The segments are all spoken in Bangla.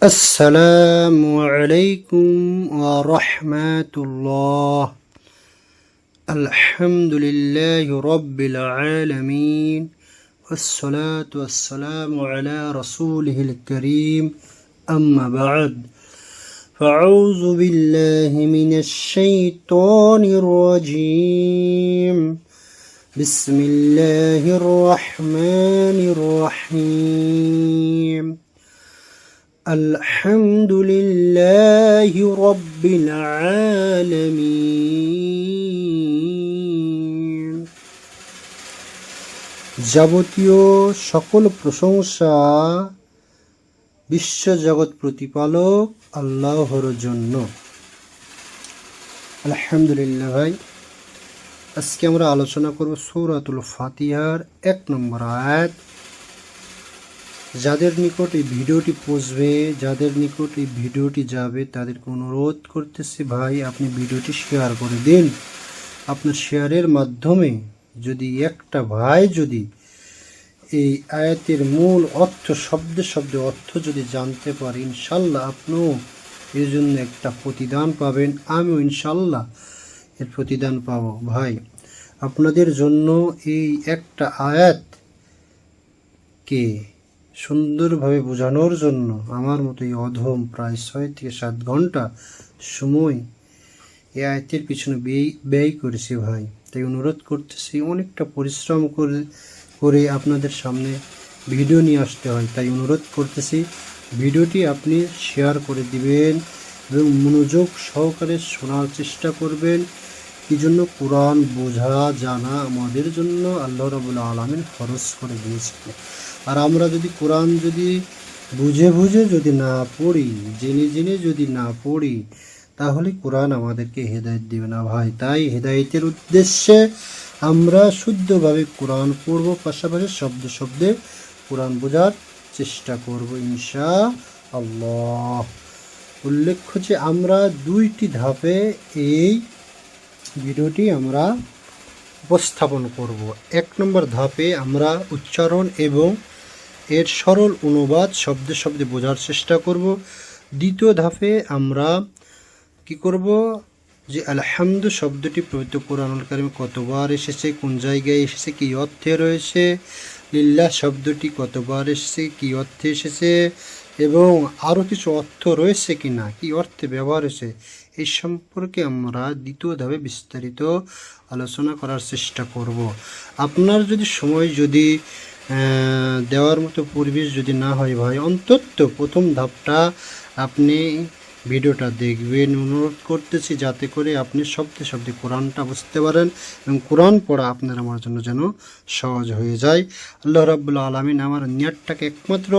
السلام عليكم ورحمة الله. الحمد لله رب العالمين، والصلاة والسلام على رسوله الكريم، أما بعد، فأعوذ بالله من الشيطان الرجيم. بسم الله الرحمن الرحيم. الحمد لله رب العالمين. যাবতীয় সকল প্রশংসা বিশ্ব জগৎ প্রতিপালক আল্লাহর জন্য। আলহামদুলিল্লাহ। ভাই, আজকে আমরা আলোচনা করব সূরাতুল ফাতিহার 1 নম্বর আয়াত। যাদের নিকট এই ভিডিওটি পৌঁছবে, যাদের নিকট এই ভিডিওটি যাবে, তাদেরকে অনুরোধ করতেছি, ভাই আপনি ভিডিওটি শেয়ার করে দিন। আপনার শেয়ারের মাধ্যমে যদি একটা ভাই যদি এই আয়াতের মূল অর্থ, শব্দে শব্দে অর্থ যদি জানতে পারে, ইনশাল্লাহ আপনিও এর জন্য একটা প্রতিদান পাবেন, আমিও ইনশাল্লাহ এর প্রতিদান পাব। ভাই, আপনাদের জন্য এই একটা আয়াতকে সুন্দরভাবে বোঝানোর জন্য আমার মতো এই অধম প্রায় 6 থেকে 7 ঘন্টা সময় এই আয়াতের পিছনে ব্যয় করেছি। ভাই, তাই অনুরোধ করতেছি, অনেকটা পরিশ্রম করে আপনাদের সামনে ভিডিও নিয়ে আসতে হয়। তাই অনুরোধ করতেছি, ভিডিওটি আপনি শেয়ার করে দিবেন এবং মনোযোগ সহকারে শোনার চেষ্টা করবেন। কি জন্য? কোরআন বোঝা জানা আমাদের জন্য আল্লাহ রাব্বুল আলামিন ফরজ করে দিয়েছেন। আর আমরা যদি কোরআন যদি বুঝে বুঝে যদি না পড়ি, জেনে জেনে যদি না পড়ি, তাহলে কোরআন আমাদেরকে হেদায়েত দেবে না। ভাই, তাই হেদায়েতের উদ্দেশ্যে আমরা শুদ্ধভাবে কোরআন পড়ব, পাশাপাশি শব্দে শব্দে কোরআন বোঝার চেষ্টা করব ইনশাআল্লাহ। উল্লেখ্য যে আমরা 2টি ধাপে এই ভিডিওটি আমরা উপস্থাপন করব। 1 নম্বর ধাপে আমরা উচ্চারণ এবং এর সরল অনুবাদ শব্দে শব্দে বোঝার চেষ্টা করব। 2য় ধাপে আমরা কি করব, যে আলহামদু শব্দটি পবিত্র কোরআনুল কারীমে কতবার এসেছে, কোন জায়গায় এসেছে, কী অর্থে রয়েছে, লিল্লাহ শব্দটি কতবার এসেছে, কী অর্থে এসেছে, এবং আরও কিছু অর্থ রয়েছে কি না, কী অর্থে ব্যবহার হয়েছে, এই সম্পর্কে আমরা 2য় ধাপে বিস্তারিত আলোচনা করার চেষ্টা করব। আপনার যদি সময় যদি দেওয়ার মতো পরিবেশ যদি না হয়, ভাই, অন্তত প্রথম ধাপটা আপনি ভিডিওটা দেখবেন। অনুরোধ করতেছি যাতে করে আপনি শব্দে শব্দে কোরআনটা বুঝতে পারেন এবং কোরআন পড়া আপনার আমার জন্য যেন সহজ হয়ে যায়। আল্লাহ রাব্বুল আলামিন আমার নিয়তটাকে একমাত্র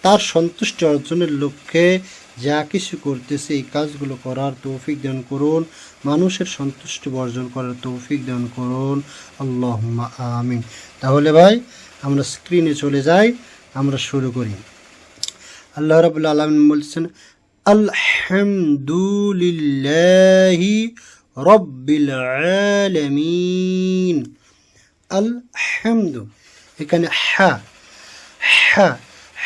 তার সন্তুষ্টি অর্জনের লক্ষ্যে যা কিছু করতেছে এই কাজগুলো করার তৌফিক দান করুন, মানুষের সন্তুষ্টি বর্জন করার তৌফিক দান করুন, আল্লাহুম্মা আমিন। তাহলে ভাই, আমরা স্ক্রিনে চলে যাই, আমরা শুরু করি। আল্লাহ রাব্বুল আলামিন বলছেন, আলহামদুলিল্লাহি রাব্বিল আলামিন। আলহামদু, এখানে হা হা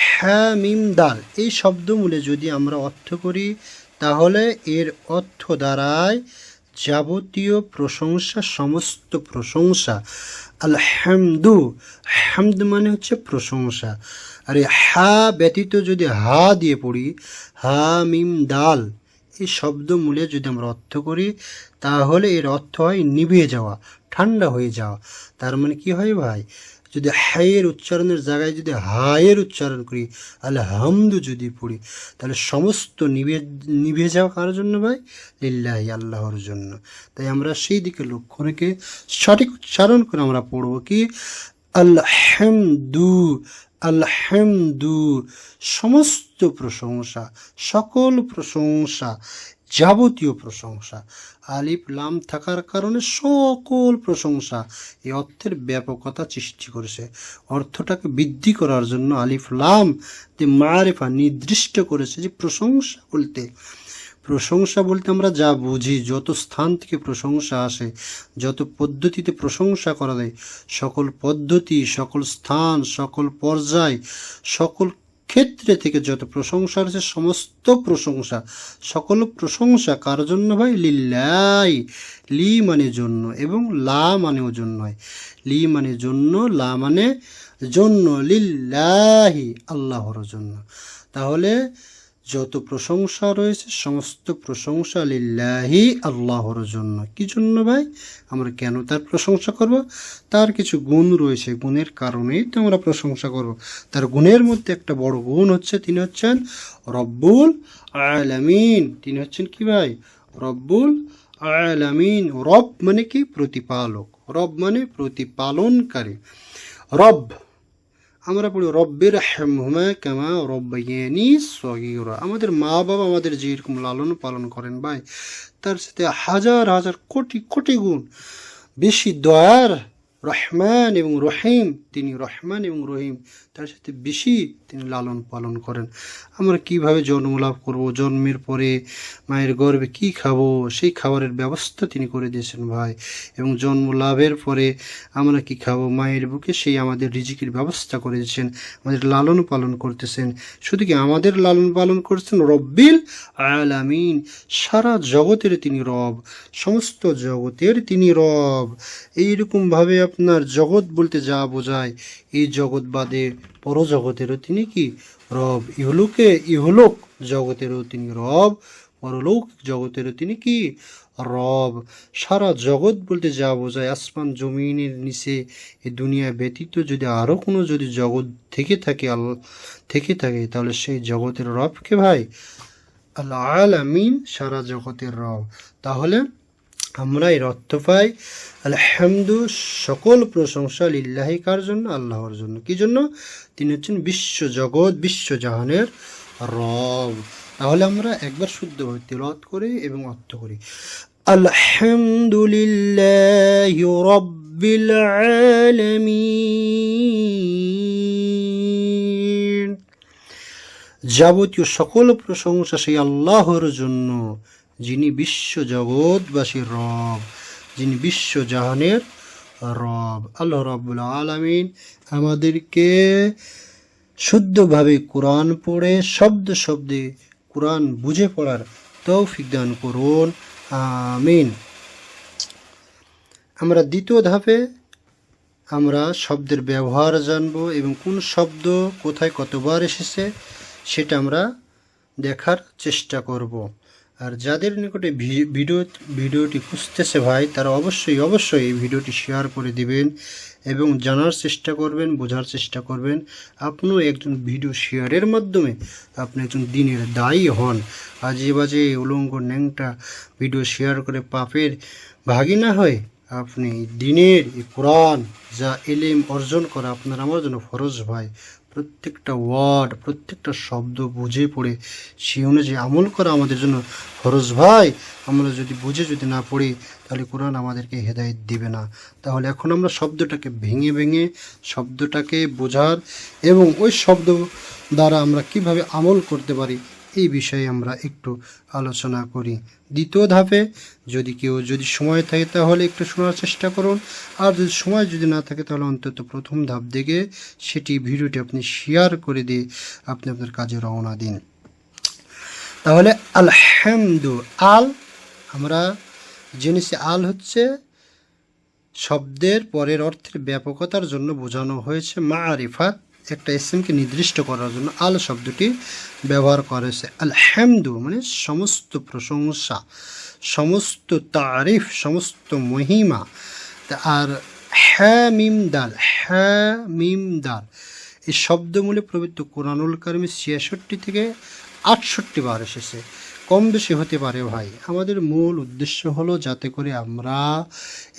হা মিম দাল, এই শব্দমূলে যদি আমরা অর্থ করি, তাহলে এর অর্থ দাঁড়ায় যাবতীয় প্রশংসা, সমস্ত প্রশংসা। আলহামদু, হামদ মানে হচ্ছে প্রশংসা। আর এই হা ব্যতীত যদি হা দিয়ে পড়ি, হা মিম দাল, এই শব্দমূলে যদি আমরা অর্থ করি, তাহলে এর অর্থ হয় নিভে যাওয়া, ঠান্ডা হয়ে যাওয়া। তার মানে কি হয় ভাই, যদি হায়ের উচ্চারণের জায়গায় যদি হায়ের উচ্চারণ করি, আলহামদু যদি পড়ি, তাহলে সমস্ত নিভে যাওয়া কার জন্য ভাই? লিল্লাহি, আল্লাহর জন্য। তাই আমরা সেই দিকে লক্ষ্য রেখে সঠিক উচ্চারণ করে আমরা পড়ব কি, আলহামদু আলহামদু, সমস্ত প্রশংসা, সকল প্রশংসা, যাবতীয় প্রশংসা। আলিফ লাম থাকার কারণে সকল প্রশংসা এই অর্থের ব্যাপকতা সৃষ্টি করেছে। অর্থটাকে বৃদ্ধি করার জন্য আলিফ লাম দিয়ে মারিফা নির্দিষ্ট করেছে যে প্রশংসা বলতে আমরা যা বুঝি, যত স্থান থেকে প্রশংসা আসে, যত পদ্ধতিতে প্রশংসা করা যায়, সকল পদ্ধতি, সকল স্থান, সকল পর্যায়, সকল ক্ষেত্রে থেকে যত প্রশংসা রয়েছে সমস্ত প্রশংসা, সকল প্রশংসা কার জন্য ভাই? লিল্লাহি, লি মানে জন্য এবং লা মানেও জন্য হয়। লি মানে জন্য, লা মানে জন্য, লিল্লাহি আল্লাহর জন্য। তাহলে যত প্রশংসা রয়েছে সমস্ত প্রশংসা লিল্লাহি আল্লাহর জন্য। কি জন্য ভাই? আমরা কেন তার প্রশংসা করব? তার কিছু গুণ রয়েছে, গুণের কারণেই তো আমরা প্রশংসা করব। তার গুণের মধ্যে একটা বড় গুণ হচ্ছে তিনি হচ্ছেন রব্বুল আলামিন। তিনি হচ্ছেন কি ভাই? রব্বুল আলামিন। রব মানে কি? প্রতিপালক। রব মানে প্রতিপালনকারী। রব আমরা পড়ি রব্বির হামহুমা কামা রব্বায়ানি সগীরা। আমাদের মা বাবা আমাদের যেরকম লালন পালন করেন ভাই, তার সাথে হাজার হাজার কোটি কোটি গুণ বেশি দয়ার রহমান এবং রহিম। তিনি রহমান এবং রহিম, তার সাথে বেশি তিনি লালন পালন করেন। আমরা কিভাবে জন্ম লাভ করব, জন্মের পরে মায়ের গর্ভে কি খাবো, সেই খাবারের ব্যবস্থা তিনি করে দিয়েছেন ভাই। এবং জন্ম লাভের পরে আমরা কি খাবো, মায়ের বুকে সেই আমাদের রিজিকের ব্যবস্থা করে দিয়েছেন, আমাদের লালন পালন করতেছেন। শুধু কি আমাদের লালন পালন করছেন? রব্বিল আলামিন, সারা জগতের তিনি রব, সমস্ত জগতের তিনি রব। এইরকমভাবে আপনার জগৎ বলতে যা বোঝায়, এই জগৎ বাদে পরজগতেরও তিনি কি? রব। ইহলোক জগতেরও তিনি রব, পরলোক জগতেরও তিনি কি? রব। সারা জগৎ বলতে যা বোঝায়, আসমান জমিনের নিচে এই দুনিয়া ব্যতীত যদি আরও কোনো যদি জগৎ থেকে থাকে তাহলে সেই জগতের রবকে ভাই? আল আলামিন, সারা জগতের রব। তাহলে আমরা এর অর্থ পাই আলহামদু, সকল প্রশংসা লিল্লাহি কার জন্য? আল্লাহর জন্য। কি জন্য? তিনি হচ্ছেন বিশ্বজগৎ বিশ্বজাহানের রব। তাহলে আমরা একবার শুদ্ধভাবে তিলাওয়াত করি এবং অর্থ করি। আলহামদুলিল্লাহি রাব্বিল আলামিন। যাবতীয় সকল প্রশংসা সেই আল্লাহর জন্য, যিনি বিশ্বজগৎবাসীর রব, যিনি বিশ্বজাহানের রব। আল্লাহ রাব্বুল আলামিন আমাদেরকে শুদ্ধভাবে কোরআন পড়ে শব্দে শব্দে কোরআন বুঝে পড়ার তৌফিক দান করুন, আমিন। আমরা দ্বিতীয় ধাপে আমরা শব্দের ব্যবহার জানব এবং কোন শব্দ কোথায় কতবার এসেছে সেটা আমরা দেখার চেষ্টা করব। আর যাদের নিকটে ভিডিওটি খুঁজতেছে ভাই, তারা অবশ্যই এই ভিডিওটি শেয়ার করে দিবেন এবং জানার চেষ্টা করবেন, বোঝার চেষ্টা করবেন। আপনিও একজন ভিডিও শেয়ারের মাধ্যমে আপনি একজন দিনের দায়ী হন। আজে বাজে উলঙ্গ ন্যাংটা ভিডিও শেয়ার করে পাপের ভাগী না হয় আপনি দিনের এই কোরআন যা এলেম অর্জন করা আপনার আমার জন্য ফরজ ভাই। প্রত্যেকটা ওয়ার্ড, প্রত্যেকটা শব্দ বুঝে পড়ে সেই অনুযায়ী আমল করা আমাদের জন্য ফরজ ভাই। আমরা যদি না পড়ি তাহলে কোরআন আমাদেরকে হেদায়েত দিবে না। তাহলে এখন আমরা শব্দটাকে ভেঙে শব্দটাকে বোঝার এবং ওই শব্দ দ্বারা আমরা কিভাবে আমল করতে পারি এই বিষয়ে আমরা একটু আলোচনা করি। দ্বিতীয় ধাপে কেউ সময় থাকে তাহলে একটু শোনার চেষ্টা করুন, আর যদি সময় না থাকে তাহলে অন্তত প্রথম ধাপ থেকে সেটি ভিডিওটি আপনি শেয়ার করে দিয়ে আপনি আপনার কাজে রওনা দিন। তাহলে আলহামদু, আল আমরা জেনেছি আল হচ্ছে শব্দের পরের অর্থের ব্যাপকতার জন্য বোঝানো হয়েছে মারিফাত, একটা ইসমকে নির্দিষ্ট করার জন্য আল শব্দটি ব্যবহার করা হয়েছে। আলহামদু মানে সমস্ত প্রশংসা, সমস্ত তারিফ, সমস্ত মহিমা। আর হ্যাঁ মিম দাল এই শব্দমূলে প্রবৃত্ত কোরআনুল কারিমে 66 থেকে 68 বার এসেছে, কম বেশি হতে পারে ভাই। আমাদের মূল উদ্দেশ্য হলো যাতে করে আমরা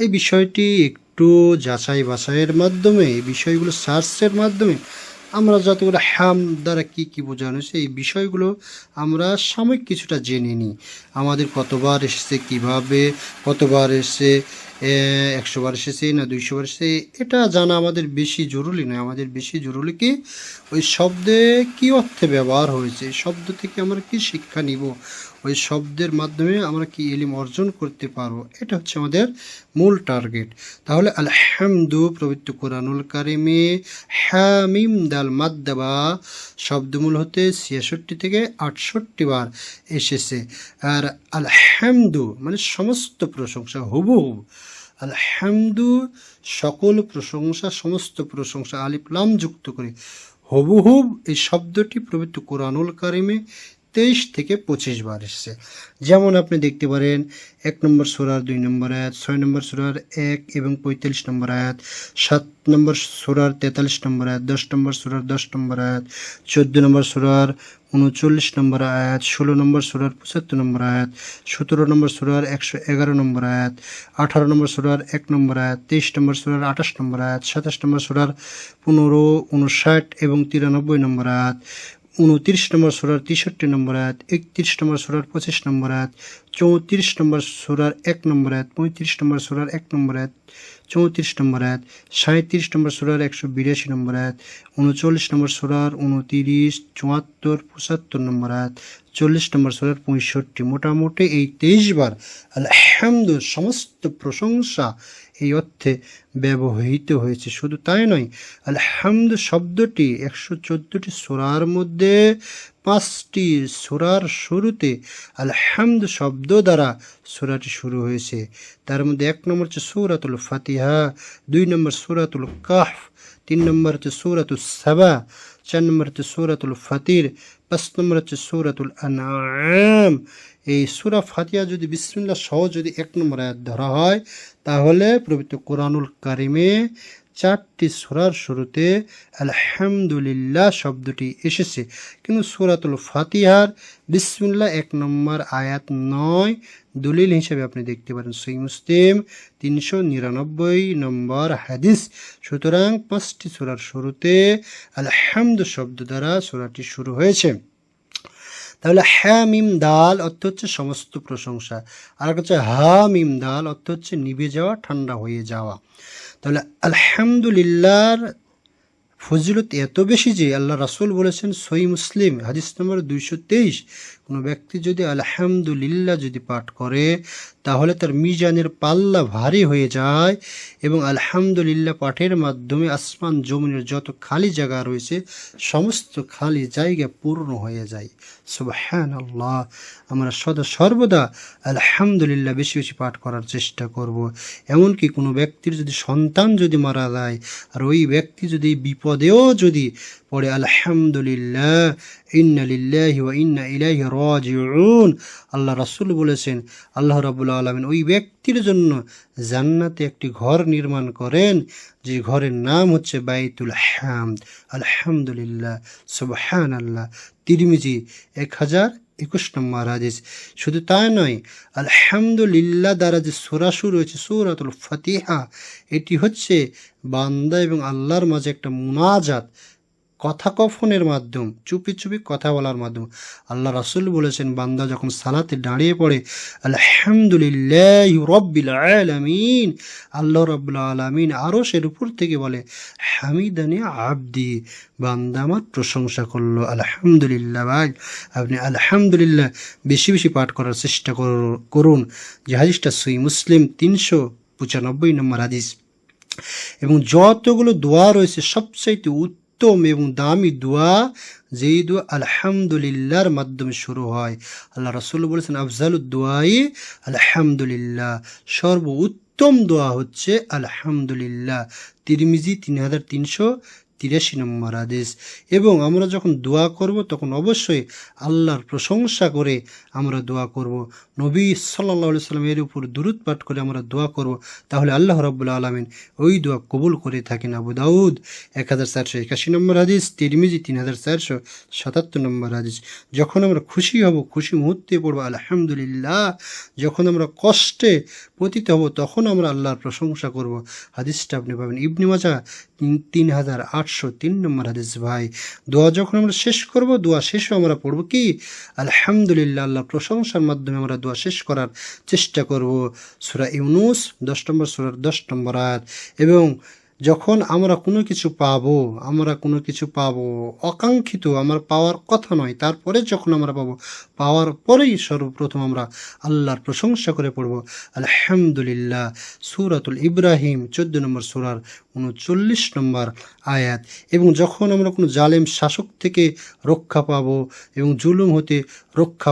এই বিষয়টি একটু যাচাই বাছাইয়ের মাধ্যমে, এই বিষয়গুলো সার্চের মাধ্যমে আমরা যাতে করে হ্যাম দ্বারা কী বোঝানো হয়েছে এই বিষয়গুলো আমরা সাময়িক কিছুটা জেনে নিই। আমাদের কতবার এসেছে, কীভাবে কতবার এসেছে 100 বার এসেছে না 200 বার এসেছে, এটা জানা আমাদের বেশি জরুরি নয়। আমাদের বেশি জরুরি কি ওই শব্দে কি অর্থে ব্যবহার হয়েছে, শব্দ থেকে আমরা কি শিক্ষা নিব, ওই শব্দের মাধ্যমে আমরা কি ইলম অর্জন করতে পারবো, এটা হচ্ছে আমাদের মূল টার্গেট। তাহলে আলহামদু পবিত্র কোরআনুল কারিমে হামিম দাল মাদ্দাবা শব্দমূল হতে 66 থেকে 68 বার এসেছে। আর আলহামদু মানে সমস্ত প্রশংসা, হুবহু আলহামদু সকল প্রশংসা, সমস্ত প্রশংসা আলিফ লাম যুক্ত করে হুবহুব এই শব্দটি পবিত্র কোরআনুল কারিমে 23 থেকে 25 বার এসেছে। যেমন আপনি দেখতে পারেন 1 নম্বর সূরার 2 নম্বর আয়াত, 6 নম্বর সূরার 1 এবং 45 নম্বর আয়াত, 7 নম্বর সূরার 43 নম্বর আয়াত, 10 নম্বর সূরার 10 নম্বর আয়াত, 14 নম্বর সূরার 39 নম্বর আয়াত, 16 নম্বর সূরার 75 নম্বর আয়াত, 17 নম্বর সূরার 111 নম্বর আয়াত, 18 নম্বর সূরার 1 নম্বর আয়াত, 23 নম্বর সূরার 28 নম্বর আয়াত, 27 নম্বর সূরার 15, 59 এবং 93 নম্বর আয়াত, 29 নম্বর সূরার 63 নম্বর আয়াত, 31 নম্বর সূরার 25 নম্বর আয়াত, 34 নম্বর সূরার 1 নম্বর আয়াত, 35 নম্বর সূরার 1 নম্বর আয়াত, 34 নম্বর আয়াত, 37 নম্বর সূরার 182 নম্বর আয়াত, 39 নম্বর সূরার 29, 74, 75 নম্বর আয়াত, 40 নম্বর সূরার 65। মোটামুটি এই 23 বার আলহামদু সমস্ত প্রশংসা এই অর্থে ব্যবহৃত হয়েছে। শুধু তাই নয়, আলহামদু শব্দটি 114টি সূরার মধ্যে 5টি সূরার শুরুতে আলহামদু শব্দ দ্বারা সূরাটি শুরু হয়েছে। তার মধ্যে 1 নম্বর হচ্ছে সূরাতুল ফাতিহা, 2 নম্বর সূরাতুল কাহফ, 3 নম্বর হচ্ছে সূরাতুস সাবা, 4 নম্বর হচ্ছে সূরাতুল ফাতির, 5 নম্বর হচ্ছে সূরাতুল আনআম। এই সূরা ফাতিহা যদি বিসমিল্লাহ সহ যদি 1 নম্বর আয়াত ধরা হয়, তাহলে পবিত্র কোরআনুল কারিমে 4টি সূরার শুরুতে আলহামদুলিল্লাহ শব্দটি এসেছে। কিন্তু সূরাতুল ফাতিহার বিসমিল্লাহ 1 নম্বর আয়াত নয়। দলিল হিসেবে আপনি দেখতে পারেন সহিহ মুসলিম 399 নম্বর হাদিস। সুতরাং 5টি সূরার শুরুতে আলহামদু শব্দ দ্বারা সূরাটি শুরু হয়েছে। তাহলে হ্যাঁ মিম দাল অর্থ হচ্ছে সমস্ত প্রশংসা, আর হচ্ছে হা মিম দাল অর্থ হচ্ছে নিভে যাওয়া, ঠান্ডা হয়ে যাওয়া। তাহলে আলহামদুলিল্লাহর ফজিলত এত বেশি যে আল্লাহ রাসূল বলেছেন সহিহ মুসলিম হাদিস নম্বর 223, কোনো ব্যক্তি যদি আলহামদুলিল্লাহ যদি পাঠ করে তাহলে তার মিজানের পাল্লা ভারী হয়ে যায় এবং আলহামদুলিল্লাহ পাঠের মাধ্যমে আসমান জমিনের যত খালি জায়গা রয়েছে সমস্ত খালি জায়গা পূর্ণ হয়ে যায়। সুবহানাল্লাহ। আমরা সর্বদা আলহামদুলিল্লাহ বেশি বেশি পাঠ করার চেষ্টা করব। এমনকি কোনো ব্যক্তির যদি সন্তান যদি মারা যায় আর ওই ব্যক্তি যদি বিপদেও যদি পড়ে আলহামদুলিল্লাহ ইন্না লিল্লাহি ওয়া ইন্না ইলাইহি রাজিউন, আল্লাহ রাসূল বলেছেন আল্লাহ রাব্বুল আলামিন ওই ব্যক্তির জন্য জান্নাতে একটি ঘর নির্মাণ করেন, যে ঘরের নাম হচ্ছে বাইতুল হামদ। আলহামদুলিল্লাহ, সুবহানাল্লাহ। তিরমিজি 1021 নম্বর হাদিস। শুধু তাই নয়, আলহামদুলিল্লাহ দ্বারা যে সূরা শুরু হয়েছে সূরাতুল ফাতিহা, এটি হচ্ছে বান্দা এবং আল্লাহর মাঝে একটা মুনাজাত, কথোপকথনের মাধ্যম, চুপি চুপি কথা বলার মাধ্যম। আল্লাহ রাসূল বলেছেন বান্দা যখন সালাতে দাঁড়িয়ে পড়ে আলহামদুলিল্লাহি রাব্বিল আলামিন, আল্লাহ রাব্বুল আলামিন আরশের উপর থেকে বলে হামিদানি আবদি, বান্দা আমার প্রশংসা করলো। আলহামদুলিল্লাহ। ভাই আপনি আলহামদুলিল্লাহ বেশি বেশি পাঠ করার চেষ্টা করুন। যে হাদিসটা সহিহ মুসলিম 395 নম্বর হাদিস। এবং যতগুলো দোয়া রয়েছে সবচাইতে উত্তম এবং দামি দোয়া যেই দোয়া আলহামদুলিল্লাহর মাধ্যমে শুরু হয়। আল্লাহ রাসূল বলেছেন আফজালুদ দুআই আলহামদুলিল্লাহ, সর্বোত্তম দোয়া হচ্ছে আলহামদুলিল্লাহ। তিরমিজি 3383 নম্বর হাদিস। এবং আমরা যখন দোয়া করব তখন অবশ্যই আল্লাহর প্রশংসা করে আমরা দোয়া করব। নবী সাল্লাল্লাহু আলাইহি সাল্লাম এর উপর দুরূদ পাঠ করে আমরা দোয়া করব, তাহলে আল্লাহ রাব্বুল আলামিন ওই দোয়া কবুল করে থাকেন। আবু দাউদ 1481 নম্বর হাদিস, তিরমিজি 3477 নম্বর হাদিস। যখন আমরা খুশি হব, খুশি মুহূর্তে পড়ব আলহামদুলিল্লাহ। যখন আমরা কষ্টে পতিত হব তখন আমরা আল্লাহর প্রশংসা করব। হাদিসটা আপনি পাবেন ইবনে মাজাহ 3803 নম্বর হাদিস। ভাই দোয়া যখন আমরা শেষ করব, দোয়া শেষে আমরা পড়ব কি আলহামদুলিল্লাহ, আল্লাহ প্রশংসার মাধ্যমে আমরা দোয়া শেষ করার চেষ্টা করব। সূরা ইউনূস 10 নম্বর সূরার 10 নম্বর আয়াত। এবং যখন আমরা কোনো কিছু পাবো অকাঙ্ক্ষিত, আমার পাওয়ার কথা নয়, তারপরে যখন আমরা পাওয়ার পরেই সর্বপ্রথম আমরা আল্লাহর প্রশংসা করে পড়ব আলহামদুলিল্লাহ। সূরাতুল ইব্রাহিম 14 নম্বর সূরার 39 নম্বর আয়াত। এবং যখন আমরা কোনো জালেম শাসক থেকে রক্ষা পাবো এবং জুলুম হতে রক্ষা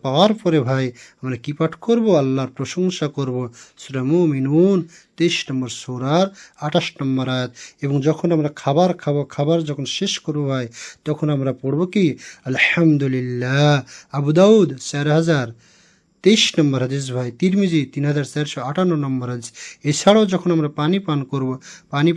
পাওয়ার পরে ভাই আমরা কি পাঠ করব? আল্লাহর প্রশংসা করব। সূরা মুমিনুন 23 নম্বর সূরার 28 নম্বর আয়াত। এবং যখন আমরা খাবার যখন শেষ করব ভাই, তখন আমরা পড়ব কি আলহামদুলিল্লাহ। আবু দাউদ 4023 নম্বর হাদিস ভাই। তিরমিজি 3458 নম্বর হাদিস। এছাড়াও যখন আমরা পানি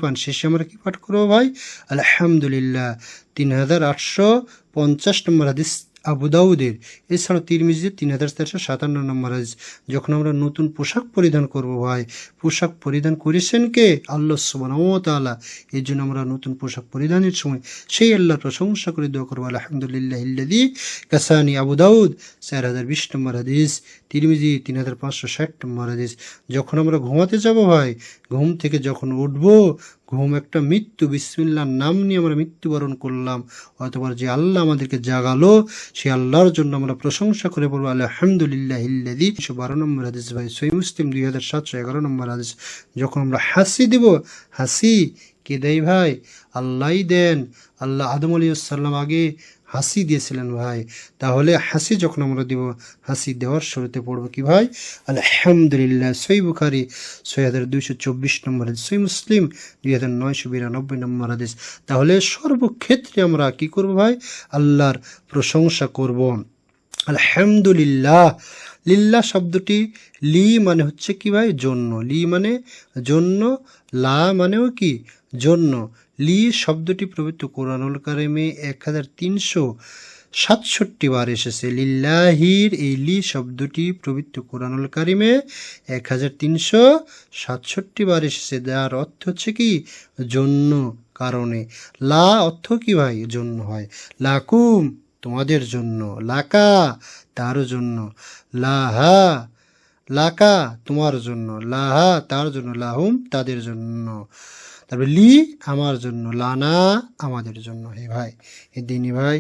পান শেষে আমরা কি পাঠ করবো ভাই আলহামদুলিল্লাহ। 3850 নম্বর হাদিস আবু দাউদের। এছাড়াও তিরমিজির 3457 নম্বর হাদিস। যখন আমরা নতুন পোশাক পরিধান করব ভাই, পোশাক পরিধান করেছেন কে? আল্লাহ সুবহানাহু ওয়া তাআলা। এই জন্য আমরা নতুন পোশাক পরিধানের সময় সেই আল্লাহর প্রশংসা করে দোয়া করবো আলহামদুলিল্লাহিল্লাযী কাসানি। আবু দাউদ 4020 নম্বর হাদিস। তিরমিজি 3560 নম্বর হাদিস। যখন আমরা ঘুমাতে যাব ভাই, ঘুম থেকে যখন উঠবো, ঘুম একটা মৃত্যু, বিসমিল্লাহর নাম নিয়ে আমরা মৃত্যুবরণ করলাম, অথবা যে আল্লাহ আমাদেরকে জাগালো সেই আল্লাহর জন্য আমরা প্রশংসা করে বলবো আলহামদুলিল্লাহিল্লাযী। 112 নম্বর হাদিস ভাই। সহিহ মুসলিম 2711 নম্বর হাদিস। যখন আমরা হাসি দিব, হাসি কে দেয় ভাই? আল্লাহই দেন। আল্লাহ আদম আলাইহিস সালাম আগে হাসি দিয়েছিলেন ভাই। তাহলে হাসি যখন আমরা দিব, হাসি দেওয়ার শুরুতে পড়বো কি ভাই আলহামদুলিল্লাহ। সহিহ বুখারী 6224 নম্বর হাদিস। সহিহ মুসলিম 2992 নম্বর হাদিস। তাহলে সর্বক্ষেত্রে আমরা কি করব ভাই? আল্লাহর প্রশংসা করব আলহামদুলিল্লাহ। লিল্লাহ শব্দটি লি মানে হচ্ছে কি ভাই? জন্য। লি মানে জন্য, লা মানেও কি? জন্য। লি শব্দটি পবিত্র কোরআনুল কারিমে 1367 বার এসেছে। লিল্লাহির এই লি শব্দটি পবিত্র কোরআনুল কারিমে 1367 বার এসেছে। যার অর্থ হচ্ছে কি? জন্য, কারণে। লা অর্থ কি ভাই? জন্য হয়। লাকুম তোমাদের জন্য, লাকা তার জন্য, লাহা লাকা তোমার জন্য, লাহা তার জন্য, লাহুম তাদের জন্য। তারপরে লি আমার জন্য, লানা আমাদের জন্য। হে ভাই, হে দিনী ভাই,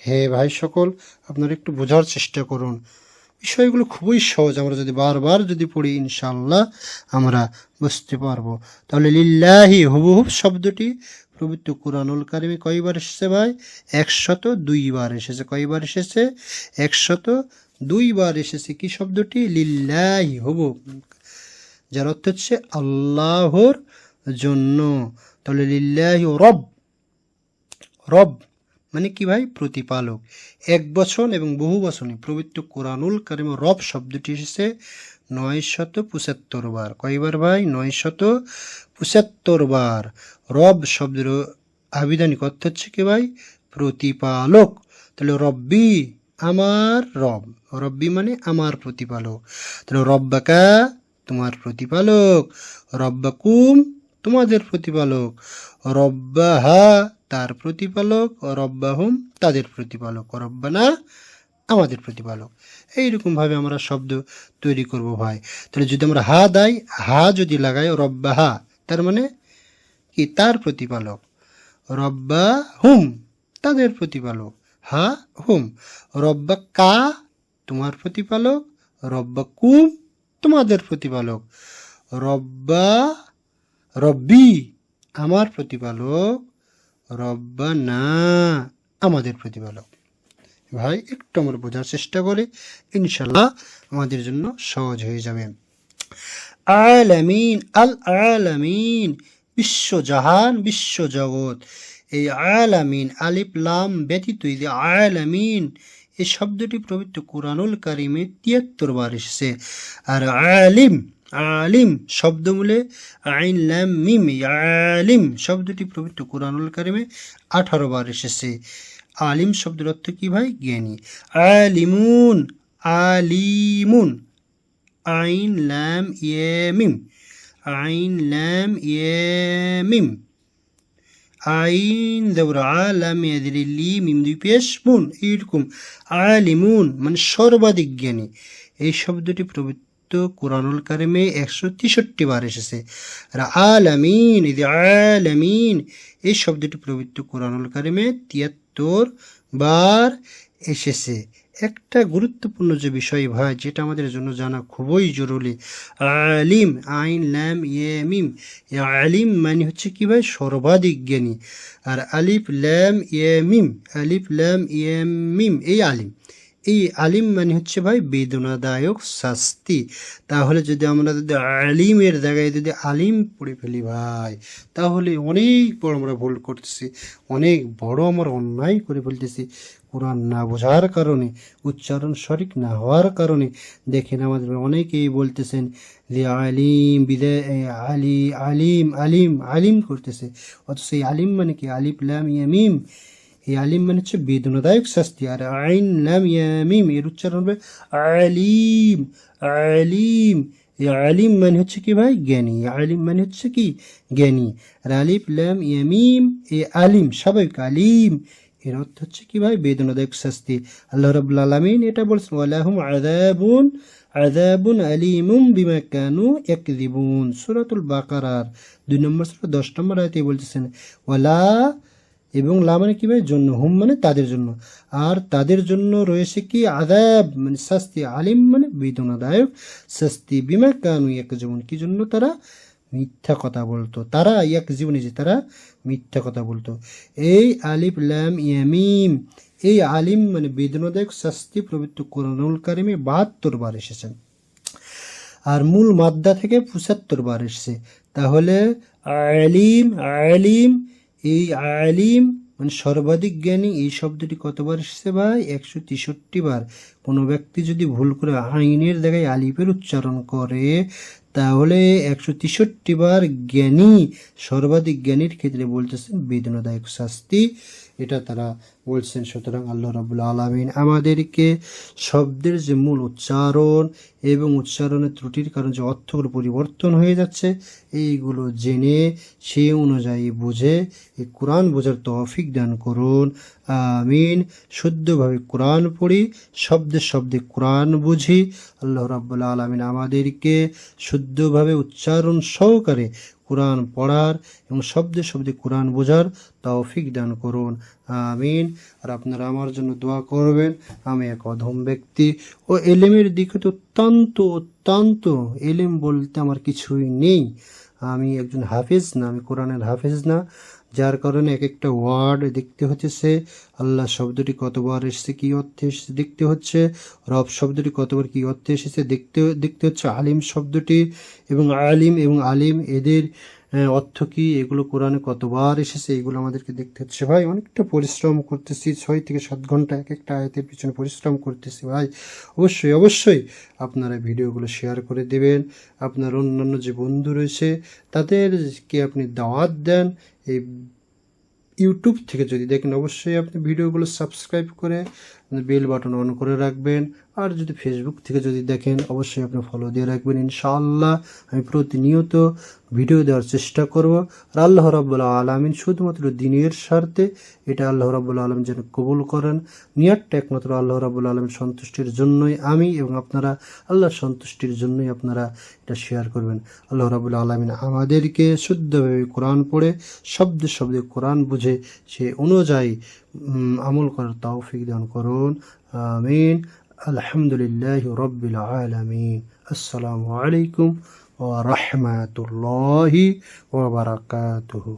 হে ভাই সকল, আপনারা একটু বোঝার চেষ্টা করুন। বিষয়গুলো খুবই সহজ, আমরা যদি বারবার পড়ি ইনশাআল্লাহ আমরা বুঝতে পারবো। তাহলে লিল্লাহি হুবহুব শব্দটি পবিত্র কুরআনুল কারিমে কয়বার এসেছে ভাই? 102 বার এসেছে। কয়বার এসেছে? 102 বার এসেছে। কি শব্দটি? লিল্লাহি হুবহুব, যার অর্থ হচ্ছে আল্লাহর জন্য। তাহলে লিল্লাহি রব মানে কি ভাই? প্রতিপালক। এক বচন এবং বহু বচনে পবিত্র কোরআনুল কারিমে রব শব্দটি এসেছে 975 বার। কয়বার ভাই? 975 বার। রব শব্দের আবিধানিক অর্থ হচ্ছে কি ভাই? প্রতিপালক। তাহলে রব্বি আমার রব, রব্বি মানে আমার প্রতিপালক। তাহলে রব্বাকা তোমার প্রতিপালক, রব্বাকুম তোমাদের প্রতিপালক, রব্বাহা তার প্রতিপালক, রব্বাহুম তাদের প্রতিপালক, রব্বানা আমাদের প্রতিপালক। এইরকমভাবে আমরা শব্দ তৈরি করব ভাই। তাহলে যদি আমরা হা দেই, হা যদি লাগাই, রব্বাহা তার মানে কি? তার প্রতিপালক। রব্বাহুম তাদের প্রতিপালক, হা হুম। রব্বাকা তোমার প্রতিপালক, রব্বাকুম তোমাদের প্রতিপালক, রব্বি আমার প্রতিপালক, রব্বানা আমাদের প্রতিপালক। ভাই একটু আমরা বোঝার চেষ্টা করে ইনশাল্লাহ আমাদের জন্য সহজ হয়ে যাবে। আলামিন, আল আলামিন বিশ্বজাহান, বিশ্বজগৎ। এই আলামিন আলিফ লাম ব্যতীত এই যে আলামিন এই শব্দটি পবিত্র কুরআনুল কারিমে 73 বার এসেছে। আর আলিম শব্দমূলে আইন লাম মিম, আলিম শব্দটি পবিত্র কুরআনুল কারিমে 18 বার এসেছে। আলিম শব্দের অর্থ কি ভাই? জ্ঞানী। আলিমুন আইন লাম ইয়ে মিম, আইন লাম ইয়ে মিম, আইন দেবর আলাম ইয়াদরিলি মিম দুই পেশ মুন, এইরকম আলিমুন মানে সর্বাধিক জ্ঞানী। এই শব্দটি পবিত্র কুরআনুল কারিমে 163 বার এসেছে। আর আলামিন, এই যে আলামিন এই শব্দটি পবিত্র কুরআনুল কারিমে 73 বার এসেছে। একটা গুরুত্বপূর্ণ যে বিষয় ভাই, যেটা আমাদের জন্য জানা খুবই জরুরি, আলিম আইন লাম ইয়ে মিম, আলিম মানে হচ্ছে কি ভাই, সর্বাধিক জ্ঞানী। আর আলিফ লাম ইয়ে মিম, আলিফ লাম ইয়ে মিম এই আলিম, এই আলিম মানে হচ্ছে ভাই বেদনাদায়ক শাস্তি। তাহলে যদি আমরা যদি আলিমের জায়গায় যদি আলিম পড়ে ফেলি ভাই, তাহলে অনেক বড় আমরা ভুল করতেছি, অনেক বড় আমরা অন্যায় করে ফেলতেছি। কোরআন না বোঝার কারণে, উচ্চারণ সঠিক না হওয়ার কারণে দেখেন আমাদের অনেকেই বলতেছেন যে আলিম বিদায় আলি আলিম আলিম আলিম করতেছে, অথচ এই আলিম মানে কি, আলিফ লাম ইয়া মিম, এই আলিম মানে হচ্ছে বেদনাদায়ক শাস্তি। আর আইন লাম ইয়া মিম এর উচ্চারণ হবে আলিম আলিম, এই আলিম মানে হচ্ছে কি ভাই, জ্ঞানী, আলিম মানে হচ্ছে কি জ্ঞানী। আর আলিফ লাম ইয়া মিম এই আলিম স্বাভাবিক আলিম, এর অর্থ হচ্ছে কি ভাই, বেদনাদায়ক শাস্তি। আল্লাহ রাব্বুল আলামিন এটা বলছেন, ওয়ালাহুম আযাবুন আযাবুন আলীমুম বিমা কানু ইয়াকযিবুন, সূরাতুল বাকারার 2 নম্বর সূরা 10 নম্বর আয়াতে বলতেছেন ওয়ালা, এবং লা মানে কি ভাই, জন্য, হুম মানে তাদের জন্য, আর তাদের জন্য রয়েছে কি আযাব মানে শাস্তি, আলিম মানে বেদনাদায়ক শাস্তি, বিমা কানু ইয়াকযিবুন কি জন্য, তারা মিথ্যা কথা বলতো, তারা ইয়াকযিবুন যে তারা মিথ্যা কথা বলতো। এই আলিফ লাম ইয়া মিম এই আলিম মানে বেদনাদায়ক শাস্তি পবিত্র কুরআনুল কারিমে 72 বার এসেছেন, আর মূল মাদ্দা থেকে 75 বার এসেছে। তাহলে আলিম আলিম এই আলিম মানে সর্বাধিক জ্ঞানী এই শব্দটি কতবার এসেছে ভাই, 163 বার। কোনো ব্যক্তি যদি ভুল করে আইনের জায়গায় আলিফের উচ্চারণ করে, তাহলে 163 বার জ্ঞানী, সর্বাধিক জ্ঞানীর ক্ষেত্রে বলতেছেন বেদনাদায়ক শাস্তি, এটা তারা বলছেন। সুতরাং আল্লাহ রাব্বুল আলামিন আমাদেরকে শব্দের যে মূল উচ্চারণ এবং উচ্চারণের ত্রুটির কারণে যে অর্থগুলো পরিবর্তন হয়ে যাচ্ছে, এইগুলো জেনে সে অনুযায়ী বুঝে এই কোরআন বোঝার তৌফিক দান করুন, আমিন। শুদ্ধভাবে কোরআন পড়ি, শব্দে শব্দে কোরআন বুঝি। আল্লাহ রাব্বুল আলামিন আমাদেরকে শুদ্ধভাবে উচ্চারণ সহকারে কোরআন পড়ার এবং শব্দে শব্দে কোরআন বোঝার তৌফিক দান করুন, আমিন। আর আপনারা আমার জন্য দোয়া করবেন। আমি এক অধম ব্যক্তি ও এলেমের দিকে তো অত্যন্ত এলেম বলতে আমার কিছুই নেই। আমি একজন হাফেজ না, আমি কোরআনের হাফেজ না, যার কারণে এক একটা ওয়ার্ড দেখতে হচ্ছে, আল্লাহ শব্দটি কতবার এসেছে কী অর্থে এসেছে দেখতে হচ্ছে, রব শব্দটি কতবার কী অর্থে এসেছে দেখতে হচ্ছে, আলিম শব্দটি এবং আলিম এদের অর্থ কী, এগুলো কোরআনে কতবার এসেছে এগুলো আমাদেরকে দেখতে হচ্ছে। ভাই অনেকটা পরিশ্রম করতেছি, 6 থেকে 7 ঘন্টা এক একটা আয়াতের পিছনে পরিশ্রম করতেছি ভাই। অবশ্যই আপনারা ভিডিওগুলো শেয়ার করে দেবেন, আপনার অন্যান্য যে বন্ধু রয়েছে তাদেরকে আপনি দাওয়াত দেন। এই ইউটিউব থেকে যদি দেখেন, অবশ্যই আপনি ভিডিওগুলো সাবস্ক্রাইব করে বেল বাটন অন করে রাখবেন। আর যদি ফেসবুক থেকে যদি দেখেন, অবশ্যই আপনি ফলো দিয়ে রাখবেন। ইনশাআল্লাহ আমি প্রতিনিয়ত ভিডিও দেওয়ার চেষ্টা করব। আর আল্লাহ রাব্বুল আলামিন শুধুমাত্র দিনের স্বার্থে এটা আল্লাহ রাব্বুল আলামিন যেন কবুল করেন, নিয়তটা একমাত্র আল্লাহ রাব্বুল আলামিন সন্তুষ্টির জন্যই, আমি এবং আপনারা আল্লাহর সন্তুষ্টির জন্যই আপনারা এটা শেয়ার করবেন। আল্লাহ রাব্বুল আলামিন আমাদেরকে শুদ্ধভাবে কোরআন পড়ে শব্দে শব্দে কোরআন বুঝে সে অনুযায়ী আমল করার তৌফিক দান করুন, আমিন। আলহামদুলিল্লাহি রাব্বিল আলামিন। আসসালামু আলাইকুম ওয়া রাহমাতুল্লাহি ওয়া বারাকাতুহু।